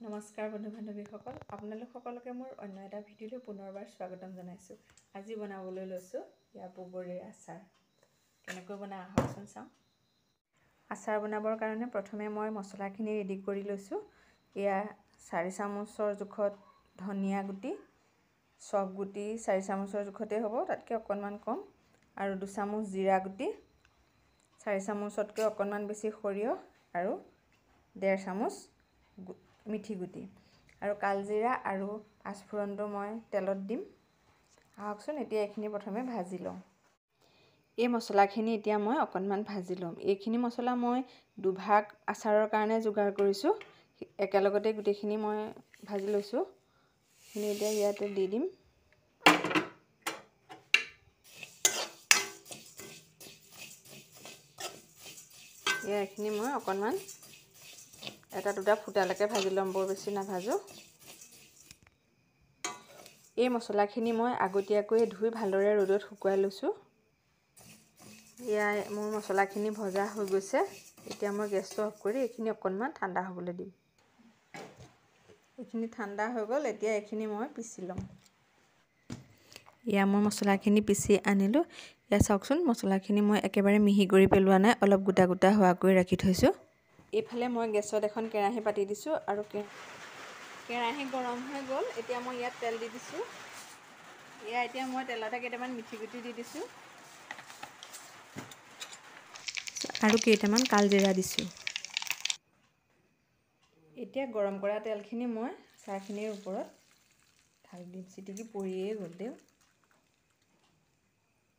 নমস্কাৰ বন্ধু বান্ধৱীসকল, আপোনালোক সকলোকে মোৰ অন্য এটা ভিডিঅ'লৈ পুনৰবাৰ স্বাগতম জনাইছোঁ। আজি বনাবলৈ লৈছোঁ ইয়াৰ বগৰীৰ আচাৰ। কেনেকৈ বনাই আহকচোন চাওঁ। আচাৰ বনাবৰ কাৰণে প্ৰথমে মই মছলাখিনি ৰেডি কৰি লৈছোঁ। এয়া 4 চামুচৰ জোখত ধনিয়া গুটি, চফ গুটি 4 চামুচৰ জোখতে হ'ব, তাতকৈ অকণমান কম, আৰু 2 চামুচ জিৰা গুটি, 4 চামুচতকৈ অকণমান বেছি সৰিয়হ, আৰু 1.5 চামুচ মিঠি গুটি, আৰু কালজিৰা আৰু পাঁচফোৰণটো মই তেলত দিম। আহকচোন এতিয়া এইখিনি প্ৰথমে ভাজি লওঁ। এই মছলাখিনি এতিয়া মই অকণমান ভাজি ল'ম। এইখিনি মছলা মই দুভাগ আচাৰৰ কাৰণে যোগাৰ কৰিছোঁ। একেলগতে গোটেইখিনি মই ভাজি লৈছোঁ। এইখিনি এতিয়া ইয়াতে দি দিম। এইখিনি মই অকণমান এটা দুটা ফুটালৈকে ভাজি ল'ম, বৰ বেছি নাভাজোঁ। এই মছলাখিনি মই আগতীয়াকৈ ধুই ভালদৰে ৰ'দত শুকুৱাই লৈছোঁ। মোৰ মছলাখিনি ভজা হৈ গৈছে। এতিয়া মই গেছটো অফ কৰি এইখিনি অকণমান ঠাণ্ডা হ'বলৈ দিম। এইখিনি ঠাণ্ডা হৈ গ'ল। এতিয়া এইখিনি মই পিচি ল'ম। মই মছলাখিনি পিচি আনিলোঁ। চাওকচোন, মছলাখিনি মই একেবাৰে মিহি কৰি পেলোৱা নাই, অলপ গোটা গোটা হোৱাকৈ ৰাখি থৈছোঁ। এইফালে মই গেছত এখন কেৰাহী পাতি দিছোঁ, আৰু কেৰাহী গৰম হৈ গ'ল। এতিয়া মই ইয়াত তেল দি দিছোঁ। এতিয়া মই তেলতে কেইটামান মিঠি গুটি দি দিছোঁ, আৰু কেইটামান কালজিৰা দিছোঁ। এতিয়া গৰম কৰা তেলখিনি মই আচাৰখিনিৰ ওপৰত ঢালি দিম। চিটিকি পৰিয়েই গ'ল দেও।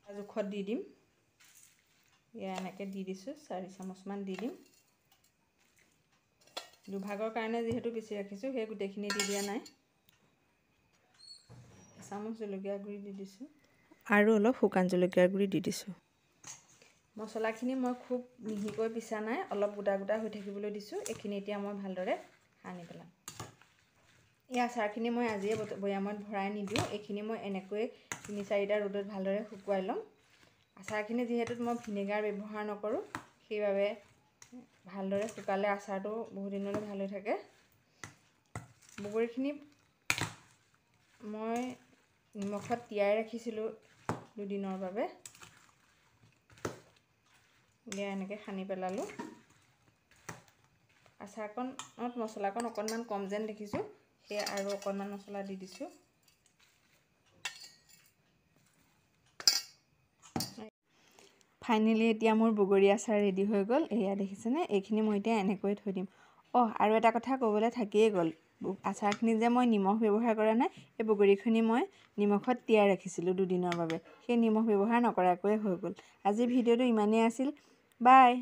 জোখত দি দিম। এনেকৈ দি দিছোঁ, 4 চামুচমান দি দিম। দুভাগৰ কাৰণে যিহেতু পিচি ৰাখিছোঁ, সেই গোটেইখিনি দি দিয়া নাই। এচামুচ জলকীয়া গুড়ি দি দিছোঁ, আৰু অলপ শুকান জলকীয়াৰ গুড়ি দি দিছোঁ। মছলাখিনি মই খুব মিহিকৈ পিছা নাই, অলপ গোটা গোটা হৈ থাকিবলৈ দিছোঁ। এইখিনি এতিয়া মই ভালদৰে সানি পেলাম। এই আচাৰখিনি মই আজিয়ে বৈয়ামত ভৰাই নিদিওঁ। এইখিনি মই এনেকৈ 3-4টা ৰ'দত ভালদৰে শুকুৱাই ল'ম। আচাৰখিনি যিহেতু মই ভিনেগাৰ ব্যৱহাৰ নকৰোঁ, সেইবাবে ভালদৰে শুকালে আচাৰটো বহুত দিনলৈ ভাল হৈ থাকে। বগৰীখিনি মই নিমখত তিয়াই ৰাখিছিলোঁ 2 দিনৰ বাবে। এনেকৈ সানি পেলালোঁ। আচাৰকণত মছলাকণ অকণমান কম যেন দেখিছোঁ, সেয়ে আৰু অকণমান মছলা দি দিছোঁ। ফাইনেলি এতিয়া মোৰ বগৰী আচাৰ ৰেডি হৈ গ'ল। এয়া দেখিছেনে? এইখিনি মই এতিয়া এনেকৈ থৈ দিম। আৰু এটা কথা ক'বলৈ থাকিয়েই গ'ল। আচাৰখিনি যে মই নিমখ ব্যৱহাৰ কৰা নাই, এই বগৰীখিনি মই নিমখত তিয়াই ৰাখিছিলোঁ 2 দিনৰ বাবে। সেই নিমখ ব্যৱহাৰ নকৰাকৈয়ে হৈ গ'ল। আজিৰ ভিডিঅ'টো ইমানেই আছিল। বাই।